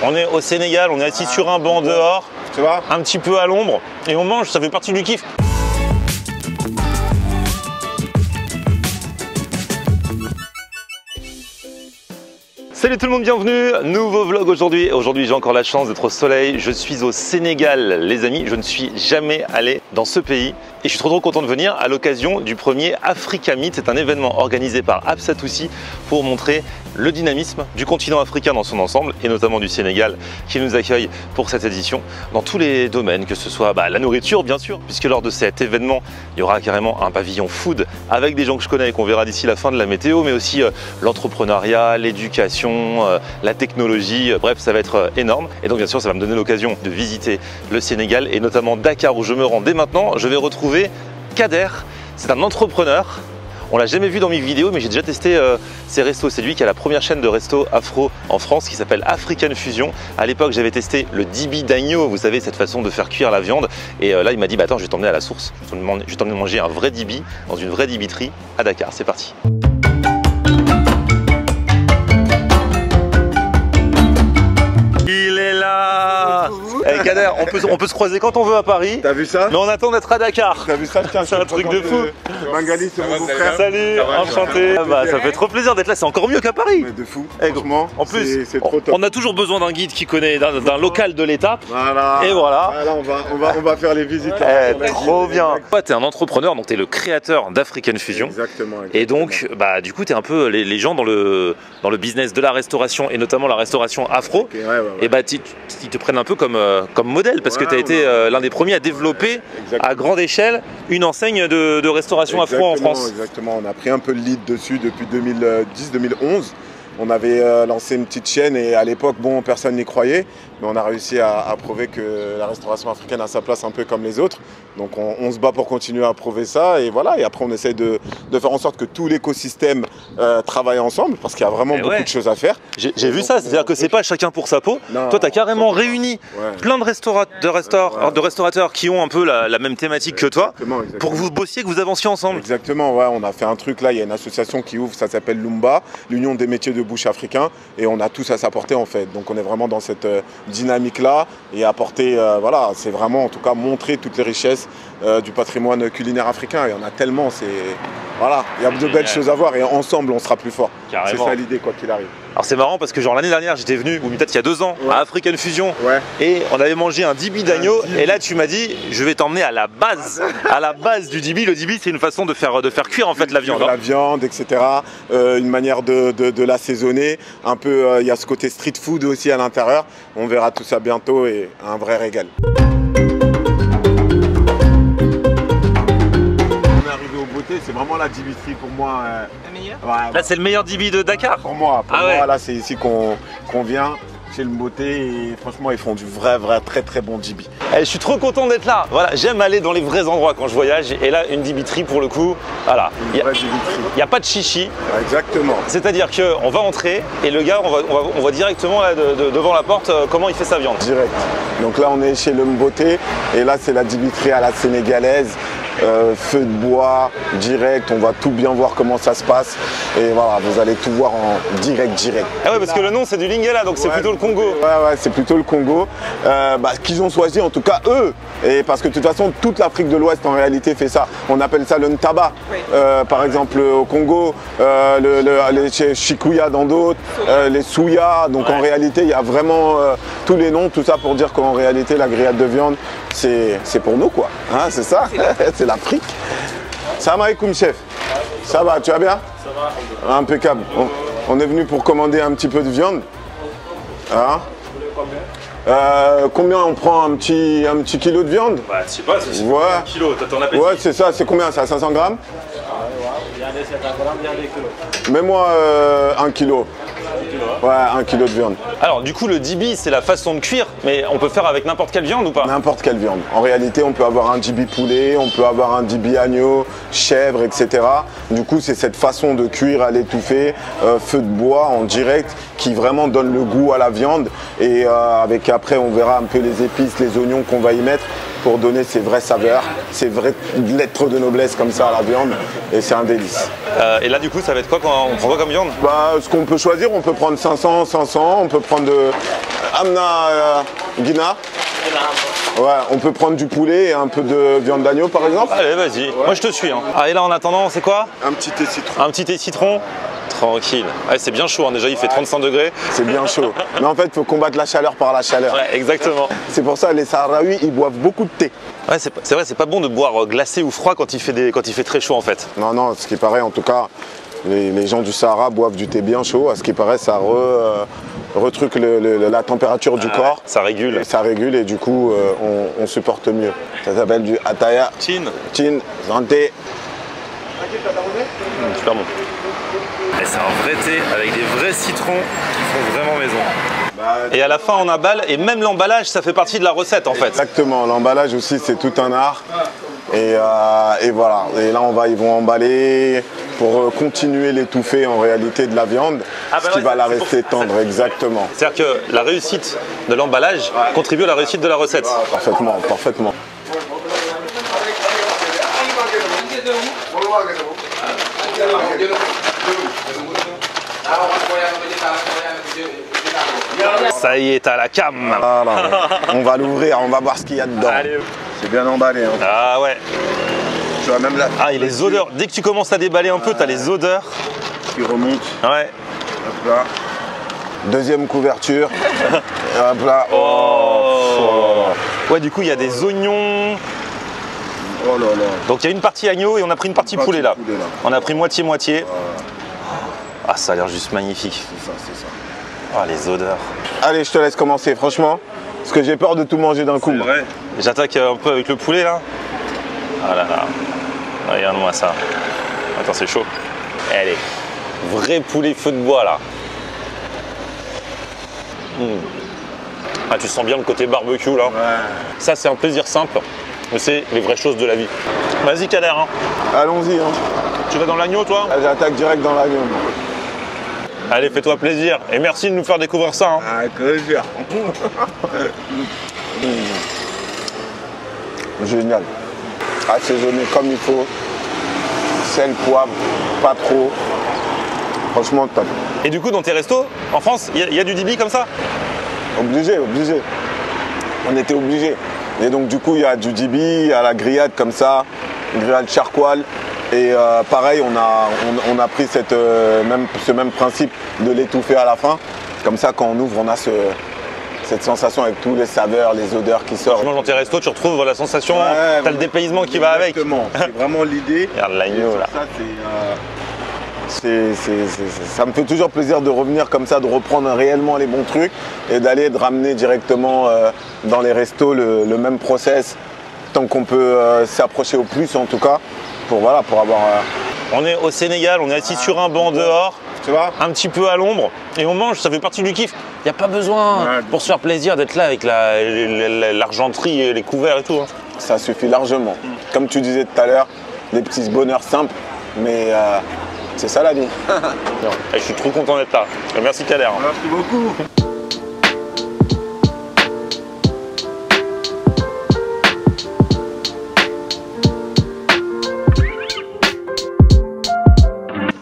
On est au Sénégal, on est assis sur un banc dehors, tu vois, un petit peu à l'ombre, et on mange, ça fait partie du kiff. Salut tout le monde, bienvenue, nouveau vlog aujourd'hui. Aujourd'hui j'ai encore la chance d'être au soleil, je suis au Sénégal les amis, je ne suis jamais allé dans ce pays et je suis trop content de venir à l'occasion du premier Africa Meet. C'est un événement organisé par Absatoussi pour montrer le dynamisme du continent africain dans son ensemble et notamment du Sénégal qui nous accueille pour cette édition dans tous les domaines, que ce soit la nourriture bien sûr, puisque lors de cet événement il y aura carrément un pavillon food avec des gens que je connais et qu'on verra d'ici la fin de la météo, mais aussi l'entrepreneuriat, l'éducation, la technologie, bref ça va être énorme. Et donc bien sûr ça va me donner l'occasion de visiter le Sénégal et notamment Dakar où je me rends dès maintenant. Je vais retrouver Kader, c'est un entrepreneur. On l'a jamais vu dans mes vidéos, mais j'ai déjà testé ses restos. C'est lui qui a la première chaîne de restos afro en France qui s'appelle African Fusion. À l'époque, j'avais testé le dibi d'agneau, vous savez, cette façon de faire cuire la viande. Et là, il m'a dit, attends, je vais t'emmener à la source. Je vais t'emmener manger un vrai dibi dans une vraie dibiterie à Dakar. C'est parti. Il est là. Hey Kader, on peut se croiser quand on veut à Paris. T'as vu ça? Mais on attend d'être à Dakar. T'as vu ça? Tiens, c'est un truc de fou. Mangali, c'est mon beau-frère. Salut, enchanté. Ça fait trop plaisir d'être là, c'est encore mieux qu'à Paris. Mais de fou, franchement. En plus, c'est trop top. On a toujours besoin d'un guide qui connaît, d'un local de l'étape. Voilà. Et voilà. On va faire les visites. Trop bien. Toi, t'es un entrepreneur, donc t'es le créateur d'African Fusion. Exactement. Et donc, du coup, t'es un peu les gens dans le business de la restauration et notamment la restauration afro. Okay, et ils te prennent un peu comme modèle parce que tu as été l'un des premiers à développer à grande échelle une enseigne de restauration afro en France. Exactement, on a pris un peu le lead dessus depuis 2010-2011. On avait lancé une petite chaîne et à l'époque, bon, personne n'y croyait, mais on a réussi à prouver que la restauration africaine a sa place un peu comme les autres. Donc on se bat pour continuer à prouver ça et voilà. Et après on essaie de faire en sorte que tout l'écosystème travaille ensemble parce qu'il y a vraiment beaucoup de choses à faire. J'ai vu ça, c'est-à-dire que c'est pas chacun pour sa peau. Non, toi tu as carrément réuni plein de restaurateurs qui ont un peu la même thématique que toi pour que vous bossiez, que vous avanciez ensemble. Exactement, ouais, on a fait un truc là, il y a une association qui ouvre, ça s'appelle Lumba, l'Union des métiers de bouche africains et on a tous à s'apporter en fait. Donc on est vraiment dans cette dynamique là et apporter, voilà, c'est vraiment en tout cas montrer toutes les richesses du patrimoine culinaire africain. Il y en a tellement, voilà, il y a de belles choses à voir et ensemble on sera plus fort. C'est ça l'idée quoi qu'il arrive. Alors c'est marrant parce que genre l'année dernière j'étais venu, ou peut-être il y a 2 ans, à African Fusion et on avait mangé un dibi d'agneau et là tu m'as dit je vais t'emmener à la base du dibi. Le dibi c'est une façon de faire cuire en fait la viande. La viande, etc. Une manière de l'assaisonner. Un peu, il y a ce côté street food aussi à l'intérieur. On verra tout ça bientôt et un vrai régal. C'est vraiment la dibiterie pour moi. La meilleure là c'est le meilleur dibi de Dakar. Pour moi, là c'est ici qu'on vient chez le Mboté et franchement ils font du vrai très bon dibi. Je suis trop content d'être là. Voilà, j'aime aller dans les vrais endroits quand je voyage et là une dibiterie pour le coup, voilà. Il n'y a pas de chichi. Exactement. C'est-à-dire qu'on va entrer et le gars on va directement là, devant la porte comment il fait sa viande. Direct. Donc là on est chez le Mboté et là c'est la dibiterie à la sénégalaise. Feu de bois, direct, on va tout bien voir comment ça se passe et voilà, vous allez tout voir en direct. Ah ouais, parce que le nom c'est du Lingala, donc c'est plutôt le Congo. Ouais, c'est plutôt le Congo, qu'ils ont choisi en tout cas eux, et parce que de toute façon toute l'Afrique de l'Ouest en réalité fait ça, on appelle ça le ntaba, par exemple au Congo, les chikuya dans d'autres, les souya, donc en réalité il y a vraiment tous les noms, tout ça pour dire qu'en réalité la grillade de viande c'est pour nous quoi, hein, c'est ça, c'est l'Afrique. Salam alaikum chef. Ça va, tu vas bien? Ça va. Impeccable. On est venu pour commander un petit peu de viande. Hein? Combien on prend un petit kilo de viande? Bah je sais pas, c'est un kilo, t'as ton appétit. Ouais c'est ça, c'est combien ça? 500 grammes? Il y a des 700 grammes, il y a des kilos. Mets-moi 1 kilo. Ouais, 1 kilo de viande. Alors du coup le dibi c'est la façon de cuire, mais on peut faire avec n'importe quelle viande ou pas? N'importe quelle viande. En réalité on peut avoir un dibi poulet, on peut avoir un dibi agneau, chèvre, etc. Du coup c'est cette façon de cuire à l'étouffée, feu de bois en direct qui vraiment donne le goût à la viande et avec après on verra un peu les épices, les oignons qu'on va y mettre pour donner ses vraies saveurs, ses vraies lettres de noblesse comme ça à la viande. Et c'est un délice. Et là, du coup, ça va être quoi quand on prend quoi comme viande? Bah, ce qu'on peut choisir, on peut prendre 500, 500, on peut prendre de Amna Guina. Ouais, on peut prendre du poulet et un peu de viande d'agneau par exemple. Allez, vas-y, ouais. Moi je te suis. Hein. Ah, et là en attendant, c'est quoi? Un petit thé citron. Un petit thé citron. Tranquille. Ouais, c'est bien chaud, hein. Déjà il fait 35 degrés. C'est bien chaud. Mais en fait, il faut combattre la chaleur par la chaleur. Ouais, exactement. C'est pour ça les Sahraouis, ils boivent beaucoup de thé. Ouais, c'est vrai, c'est pas bon de boire glacé ou froid quand il fait très chaud en fait. Non, non, ce qui paraît en tout cas, les gens du Sahara boivent du thé bien chaud. À ce qui paraît, ça retruque la température du corps. Ça régule. Ça régule et du coup, on supporte mieux. Ça s'appelle du Ataya. Chin. Chin, santé. Super bon. Et c'est un vrai thé avec des vrais citrons qui font vraiment maison. Et à la fin, on emballe, et même l'emballage, ça fait partie de la recette en fait. Exactement, l'emballage aussi, c'est tout un art. Et voilà, et là ils vont emballer pour continuer l'étouffer en réalité de la viande, ce qui va la rester tendre, exactement. C'est-à-dire que la réussite de l'emballage contribue à la réussite de la recette. Parfaitement, parfaitement. Ça y est, à la cam. Voilà. On va l'ouvrir, on va voir ce qu'il y a dedans. C'est bien emballé. Hein. Ah ouais. Tu vois même là. Ah, et les odeurs. Dès que tu commences à déballer un peu, t'as les odeurs qui remontent. Ouais. Hop là. Deuxième couverture. Hop là. Oh. Ouais, du coup, il y a des oignons. Oh là là. Donc il y a une partie agneau et on a pris une partie poulet là. On a pris moitié-moitié. Ah, ça a l'air juste magnifique. C'est ça, c'est ça. Ah, les odeurs. Allez, je te laisse commencer, franchement. Parce que j'ai peur de tout manger d'un coup. Ouais. J'attaque un peu avec le poulet là. Ah là là. Regarde-moi ça. Attends, c'est chaud. Allez. Vrai poulet feu de bois là. Ah, tu sens bien le côté barbecue là. Ouais. Ça, c'est un plaisir simple. Mais c'est les vraies choses de la vie. Vas-y, Kader. Hein. Allons-y. Hein. Tu vas dans l'agneau, toi? J'attaque direct dans l'agneau. Allez, fais-toi plaisir. Et merci de nous faire découvrir ça. Hein. Ah, plaisir. Génial. Assaisonné comme il faut. Sel, poivre, pas trop. Franchement, top. Et du coup, dans tes restos, en France, il y a du dibi comme ça? Obligé, obligé. On était obligés. Et donc du coup, il y a du dibi, à la grillade comme ça, grillade charcoal. Et pareil, on a pris ce même principe de l'étouffer à la fin. Comme ça, quand on ouvre, on a cette sensation avec tous les saveurs, les odeurs qui sortent. Tu manges dans tes restos, tu retrouves la sensation, t'as le dépaysement qui va avec. Exactement, c'est vraiment l'idée. Regarde l'agneau là. Ça me fait toujours plaisir de revenir comme ça, de reprendre réellement les bons trucs et de ramener directement dans les restos le même process, tant qu'on peut s'approcher au plus en tout cas, pour avoir... On est au Sénégal, on est assis sur un banc dehors, tu vois, un petit peu à l'ombre, et on mange, ça fait partie du kiff. Il n'y a pas besoin pour se faire plaisir d'être là avec l'argenterie et les couverts et tout. Hein. Ça suffit largement. Comme tu disais tout à l'heure, des petits bonheurs simples, mais... c'est ça la vie. Je suis trop content d'être là. Merci Kader. Merci beaucoup.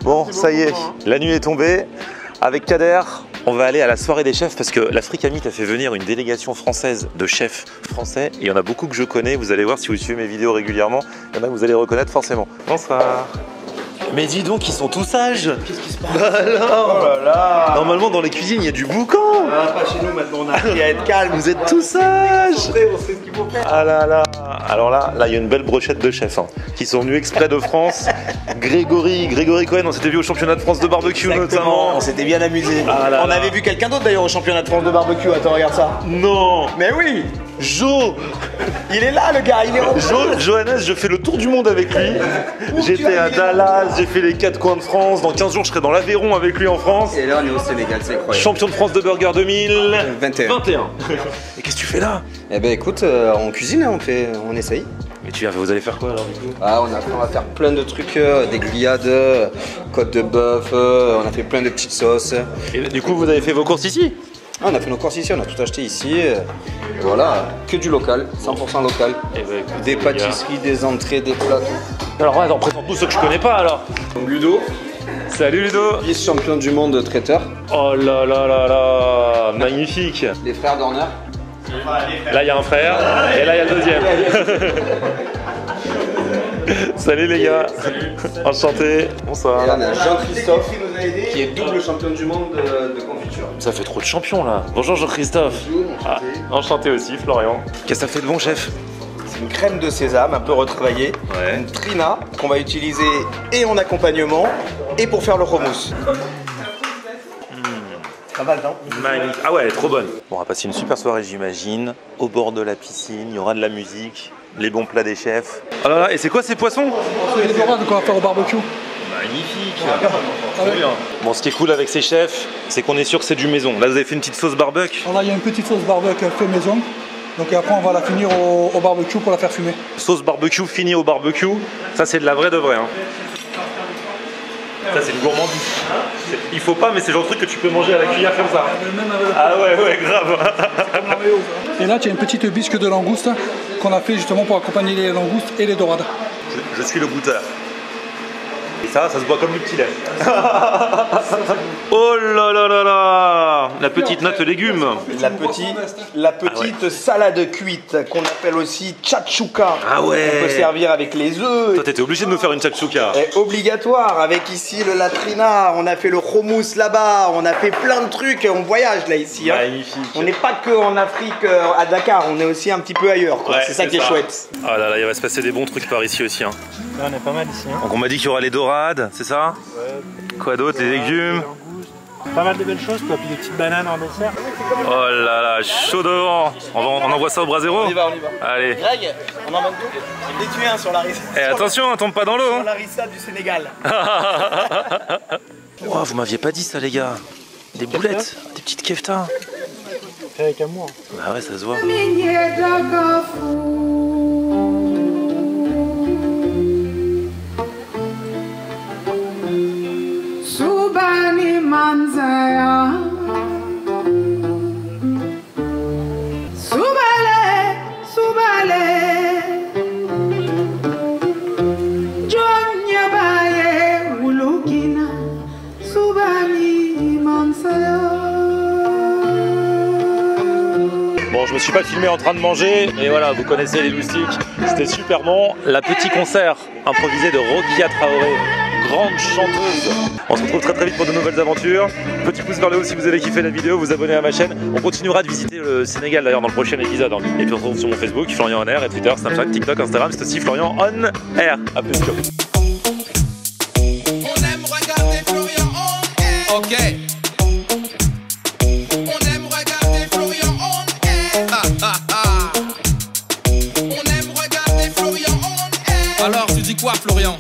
Bon, ça y est, la nuit est tombée. Avec Kader, on va aller à la soirée des chefs parce que l'Africa Meat a fait venir une délégation française de chefs français et il y en a beaucoup que je connais. Vous allez voir si vous suivez mes vidéos régulièrement, il y en a que vous allez reconnaître forcément. Bonsoir. Mais dis donc, ils sont tous sages. Qu'est-ce qui se passe? Alors, oh là là. Normalement, dans les cuisines, il y a du boucan. Ah, pas chez nous, maintenant, on a appris à être calme. Vous êtes tous sages. On sait ce qu'il faut faire. Ah là là. Alors là, il y a une belle brochette de chefs hein, qui sont venus exprès de France. Grégory Cohen, on s'était vu au championnat de France de barbecue. Exactement. Notamment. On s'était bien amusé. Ah là on avait vu quelqu'un d'autre d'ailleurs au championnat de France de barbecue. Attends, regarde ça. Non. Mais oui. Jo. Il est là, le gars. Il est en Johannes, je fais le tour du monde avec lui. J'étais à Dallas, j'ai fait les 4 coins de France. Dans 15 jours, je serai dans l'Aveyron avec lui en France. Et là, on est au Sénégal, c'est incroyable. Champion de France de burger 2021. Et qu'est-ce que tu fais là? Eh ben écoute, on cuisine, hein, on essaye. Mais vous allez faire quoi alors du coup? Ah, on va faire plein de trucs, des grillades, côte de bœuf, on a fait plein de petites sauces. Et du coup, vous avez fait vos courses ici? On a fait nos courses ici, on a tout acheté ici. Voilà, que du local, 100% local. Et bah, écoute, Des pâtisseries, des entrées, des plats. Alors, attends, présente-nous ceux que je connais pas alors. Donc Ludo, Salut Ludo. vice-champion du monde traiteur. Oh là là là là, magnifique. Les frères Dorner. Là, il y a un frère, et là, il y a le deuxième. Salut les gars. Enchanté. Et Bonsoir. là, on a Jean-Christophe, qui est double champion du monde de confiture. Ça fait trop de champions là. Bonjour Jean-Christophe. Ah, enchanté aussi, Florian. Qu'est-ce que ça fait de bon, chef? C'est une crème de sésame un peu retravaillée, Ouais. une trina qu'on va utiliser et en accompagnement et pour faire le hummus. Pas mal, non? Magnifique. Ah ouais, elle est trop bonne. Bon, on va passer une super soirée, j'imagine. Au bord de la piscine, il y aura de la musique, les bons plats des chefs. Oh là là, et c'est quoi ces poissons? C'est les dorades qu'on va faire au barbecue. Magnifique. Trop bien. Bon, ce qui est cool avec ces chefs, c'est qu'on est sûr que c'est du maison. Là, vous avez fait une petite sauce barbecue. Alors là, il y a une petite sauce barbecue fait maison. Donc après, on va la finir au barbecue pour la faire fumer. Sauce barbecue finie au barbecue. Ça, c'est de la vraie de vraie. Hein. Ça, c'est une gourmandise. Il faut pas, mais c'est le genre de truc que tu peux manger à la cuillère comme ça. Ah ouais, grave. Et là, tu as une petite bisque de langouste qu'on a fait justement pour accompagner les langoustes et les dorades. Je suis le goûteur. Et ça se boit comme du petit lait. Oh là là là là, la petite note légumes. La petite salade cuite qu'on appelle aussi tchatchouka. Ah ouais. On peut servir avec les œufs. Toi, t'étais obligé de nous faire une tchatchouka. Et obligatoire avec ici le latrina, on a fait le hummus là-bas, on a fait plein de trucs, on voyage là ici. Hein. Magnifique. On n'est pas que en Afrique à Dakar, on est aussi un petit peu ailleurs. quoi. Ouais, c'est ça qui est chouette. Ah là là, il va se passer des bons trucs par ici aussi. Hein. Là, on est pas mal ici. Hein. Donc on m'a dit qu'il y aura les dorades, c'est ça? Ouais. Quoi d'autre? Les légumes? Pas mal de belles choses, quoi. Puis des petites bananes en dessert. Oh là là, chaud devant. On envoie ça au brasero? On y va. Allez. Greg, on emmène tout. J'en ai tué un sur Larissa. Et attention, on tombe pas dans l'eau. Sur Larissa du Sénégal. Oh, vous m'aviez pas dit ça, les gars. Des boulettes, des petites keftas. Fait avec amour. Bah ouais, ça se voit. Subani manzaya Subale Jonya baye Ulukina Subani manzaya. Bon, je me suis pas filmé en train de manger, mais voilà, vous connaissez les loustiques, c'était super bon. La petit concert improvisé de Rokia Traoré, grande chanteuse. On se retrouve très très vite pour de nouvelles aventures. Petit pouce vers le haut si vous avez kiffé la vidéo, vous abonnez à ma chaîne. On continuera de visiter le Sénégal d'ailleurs dans le prochain épisode. Hein. Et puis on se retrouve sur mon Facebook, Florian On Air, et Twitter, Snapchat, TikTok, Instagram, c'est aussi Florian On Air. A plus tôt. On aime regarder Florian On Air. Ok. On aime regarder Florian On Air. On aime regarder Florian On Air. Alors tu dis quoi Florian?